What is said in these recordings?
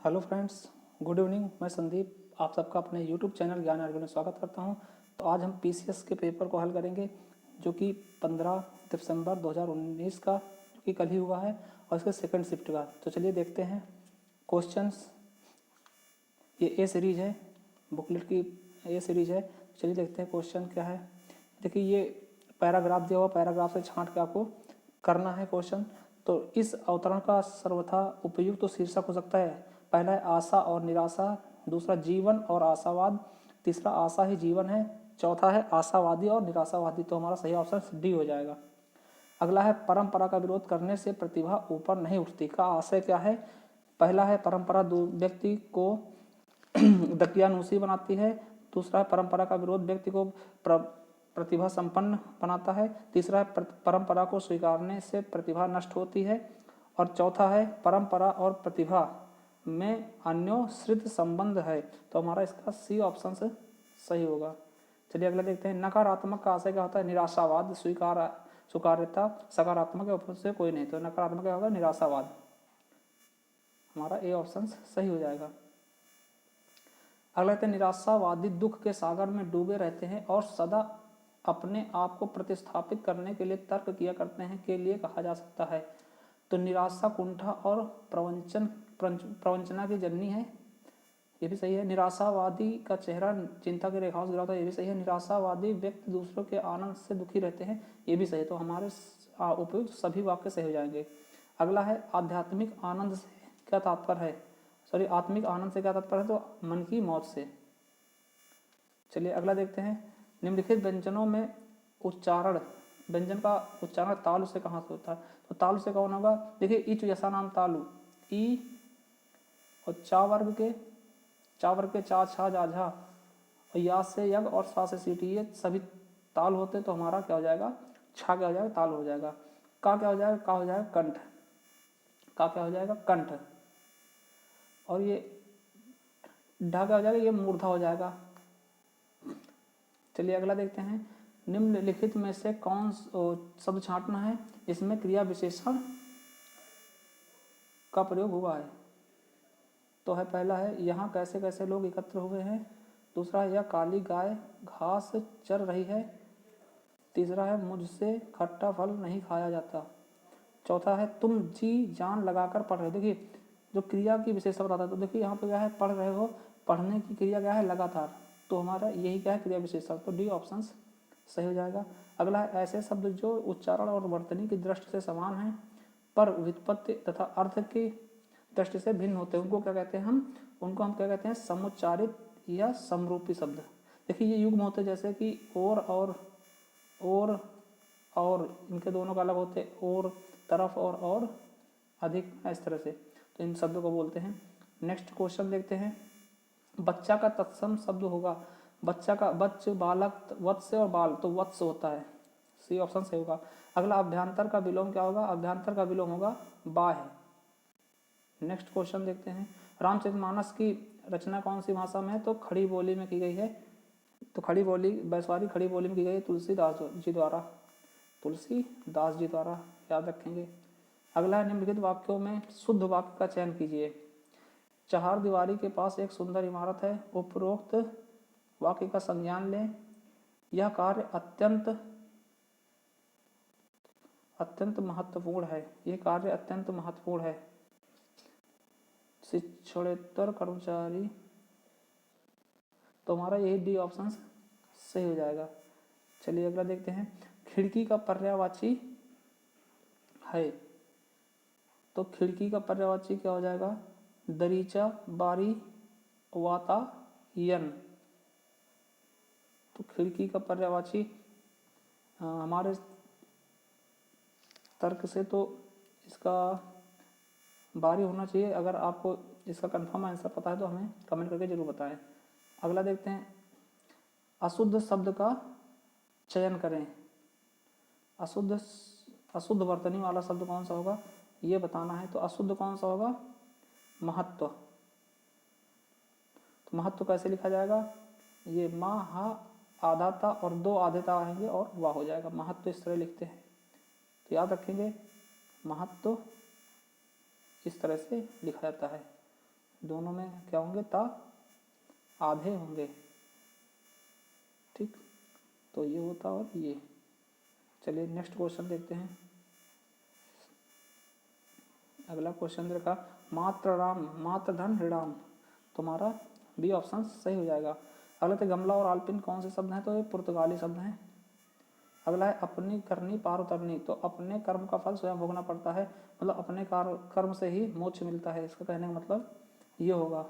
Hello friends, good evening. मैं संदीप आप सबका अपने यूट्यूब चैनल ज्ञान आर्गन में स्वागत करता हूं। तो आज हम पीसीएस के पेपर को हल करेंगे जो कि 15 दिसंबर 2019 का जो कि कल ही हुआ है और इसके सेकंड शिफ्ट का। तो चलिए देखते हैं क्वेश्चंस। ये ए सीरीज है, बुकलेट की ए सीरीज है। चलिए देखते हैं क्वेश्चन क्या है। देखिए ये पैराग्राफ दिया हुआ, पैराग्राफ से छांट के आपको करना है क्वेश्चन। तो इस अवतरण का सर्वथा उपयुक्त तो शीर्षक हो सकता है। पहला है आशा और निराशा, दूसरा जीवन और आशावाद, तीसरा आशा ही जीवन है, चौथा है आशावादी और निराशावादी। तो हमारा सही ऑप्शन डी हो जाएगा। अगला है परंपरा का विरोध करने से प्रतिभा ऊपर नहीं उठती का आशय क्या है। पहला है परंपरा व्यक्ति को दकियानूसी बनाती है, दूसरा है परंपरा का विरोध व्यक्ति को प्रतिभा संपन्न बनाता है, तीसरा है परंपरा को स्वीकारने से प्रतिभा नष्ट होती है, और चौथा है परंपरा और प्रतिभा में अन्योश्रित संबंध है। तो हमारा इसका सी ऑप्शन से सही होगा। चलिए अगला देखते हैं। नकारात्मक का आशय क्या होता है। निराशावाद, स्वीकार्यता, सकारात्मक के से कोई नहीं। तो नकारात्मक क्या होगा, निराशावाद। हमारा ए ऑप्शन सही हो जाएगा। अगला कहते हैं निराशावादी दुख के सागर में डूबे रहते हैं और सदा अपने आप को प्रतिस्थापित करने के लिए तर्क किया करते हैं के लिए कहा जा सकता है। तो निराशा कुंठा और प्रवंचना की जननी है, ये भी सही है। निराशावादी का चेहरा चिंता की रेखाओं से घिरा होता है, ये भी सही है। निराशावादी व्यक्ति दूसरों के आनंद से दुखी रहते हैं, ये भी सही है। तो हमारे उपयुक्त सभी वाक्य सही हो जाएंगे। अगला है आध्यात्मिक आनंद से क्या तात्पर्य है। सॉरी, आत्मिक आनंद से क्या तात्पर्य है, तो मन की मौत से। चलिए अगला देखते हैं। निम्नलिखित व्यंजनों में उच्चारण, व्यंजन का उच्चारण तालु से कहाँ से होता है। तो तालु से कौन होगा। देखिए इच यशा नाम तालु, ई और चा वर्ग के चा छा जा झा और या से यग और सा से सीटी, ये सभी ताल होते। तो हमारा क्या हो जाएगा, छा क्या हो जाएगा, ताल हो जाएगा। का क्या हो जाएगा, का हो जाएगा कंठ, का क्या हो जाएगा कंठ। और ये ढा क्या हो जाएगा, ये मूर्धा हो जाएगा। चलिए अगला देखते हैं। निम्नलिखित में से कौन शब्द छांटना है इसमें क्रिया विशेषण का प्रयोग हुआ है। तो है पहला है यहाँ कैसे कैसे लोग एकत्र हुए हैं, दूसरा है यह काली गाय घास चर रही है, तीसरा है मुझसे खट्टा फल नहीं खाया जाता, चौथा है तुम जी जान लगाकर पढ़ रहे हो। देखिए जो क्रिया की विशेषता बताता है, तो देखिए यहाँ पे क्या है, पढ़ रहे हो, पढ़ने की क्रिया क्या है, लगातार। तो हमारा यही क्या है, क्रिया विशेषता। तो डी ऑप्शन सही हो जाएगा। अगला है ऐसे शब्द जो उच्चारण और वर्तनी की दृष्टि से समान हैं पर व्युत्पत्ति तथा अर्थ की दृष्टि से भिन्न होते हैं, उनको क्या कहते हैं उनको हम क्या कहते हैं, समुच्चारित या समरूपी शब्द। देखिए ये युग्म होते जैसे कि और इनके दोनों का अलग होते, और तरफ और अधिक, इस तरह से। तो इन शब्दों को बोलते हैं। नेक्स्ट क्वेश्चन देखते हैं। बच्चा का तत्सम शब्द होगा, बच्चा का बच्च, बालक, वत्स और बाल, तो वत्स होता है, सी ऑप्शन सही होगा। अगला अभ्यंतर का विलोम क्या होगा, अभ्यंतर का विलोम होगा बाह्य। नेक्स्ट क्वेश्चन देखते हैं। रामचरितमानस की रचना कौन सी भाषा में है, तो खड़ी बोली में की गई है। तो खड़ी बोली वैश्वारी खड़ी बोली में की गई है तुलसीदास जी द्वारा, याद रखेंगे। अगला है निम्नलिखित वाक्यों में शुद्ध वाक्य का चयन कीजिए। चार दीवारी के पास एक सुंदर इमारत है, उपरोक्त वाक्य का संज्ञान लें। यह कार्य अत्यंत महत्वपूर्ण है, यह कार्य अत्यंत महत्वपूर्ण है। शिक्षणेतर कर्मचारी, तो हमारा यही डी ऑप्शन सही हो जाएगा। चलिए अगला देखते हैं। खिड़की का पर्यायवाची है, तो खिड़की का पर्यायवाची क्या हो जाएगा, दरीचा, बारी, वातायन। तो खिड़की का पर्यायवाची हमारे तर्क से तो इसका बारी होना चाहिए। अगर आपको इसका कंफर्म आंसर पता है तो हमें कमेंट करके जरूर बताएं। अगला देखते हैं। अशुद्ध शब्द का चयन करें। अशुद्ध वर्तनी वाला शब्द कौन सा होगा, ये बताना है। तो अशुद्ध कौन सा होगा, महत्व। तो महत्व कैसे लिखा जाएगा, ये माँ हा आधा था और दो आधे था आएंगे और वाह हो जाएगा। महत्व इस तरह लिखते हैं, तो याद रखेंगे महत्व इस तरह से लिखा जाता है। दोनों में क्या होंगे, ता आधे होंगे। ठीक, तो ये होता और ये। चलिए नेक्स्ट क्वेश्चन देखते हैं। अगला क्वेश्चन देखा, मात्र राम मात्र धन ऋणाम, तुम्हारा बी ऑप्शन सही हो जाएगा। अगला तो गमला और आल्पिन कौन से शब्द हैं, तो ये पुर्तगाली शब्द हैं। अगला है अपनी करनी पार उतरनी, तो अपने कर्म का फल स्वयं भोगना पड़ता है, मतलब अपने कर्म से ही मोक्ष मिलता है, इसका कहने का मतलब ये होगा।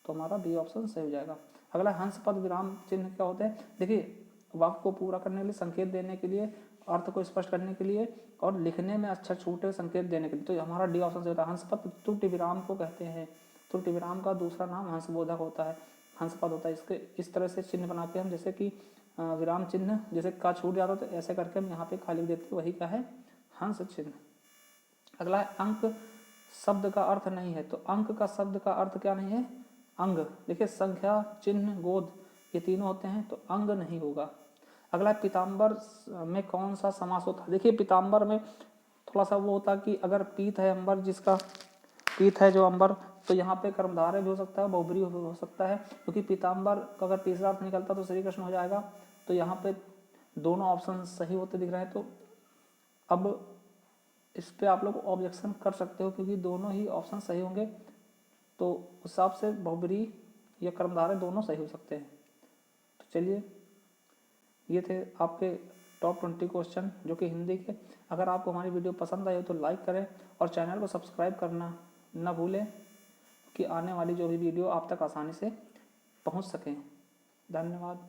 तो हमारा बी ऑप्शन सही हो जाएगा। अगला हंस पद विराम चिन्ह क्या होते हैं, देखिए वाक्य को पूरा करने के लिए, संकेत देने के लिए, अर्थ को स्पष्ट करने के लिए और लिखने में अच्छा छूटे संकेत देने के लिए, तो हमारा डी ऑप्शन सही होता है। हंस पद त्रुटि विराम को कहते हैं, त्रुटि विराम का दूसरा नाम हंसबोधक होता है, हंस पद होता है। इसके इस तरह से चिन्ह बनाते हैं हम, जैसे कि विराम चिन्ह जैसे का छूट जाता तो ऐसे करके हम यहाँ पे खाली देते, वही क्या है, हंस चिन्ह। अगला है अंक शब्द का अर्थ नहीं है, तो अंक का शब्द का अर्थ क्या नहीं है, अंग। देखिए संख्या, चिन्ह, गोद ये तीनों होते हैं, तो अंग नहीं होगा। अगला है पीताम्बर में कौन सा समास होता है, देखिए पीताम्बर में थोड़ा सा वो होता है कि अगर पीत है अंबर, जिसका पीत है जो अंबर, तो यहाँ पे कर्मधारय भी हो सकता है, बहुब्री हो सकता है, क्योंकि पीताम्बर का अगर तीसरा अर्थ निकलता तो श्री कृष्ण हो जाएगा। तो यहाँ पे दोनों ऑप्शन सही होते दिख रहे हैं, तो अब इस पे आप लोग ऑब्जेक्शन कर सकते हो, क्योंकि दोनों ही ऑप्शन सही होंगे, तो उस हिसाब से बहुब्री या कर्मधारय दोनों सही हो सकते हैं। तो चलिए ये थे आपके टॉप 20 क्वेश्चन जो कि हिंदी के। अगर आपको हमारी वीडियो पसंद आई हो तो लाइक करें और चैनल को सब्सक्राइब करना न भूलें, कि आने वाली जो भी वीडियो आप तक आसानी से पहुंच सकें। धन्यवाद।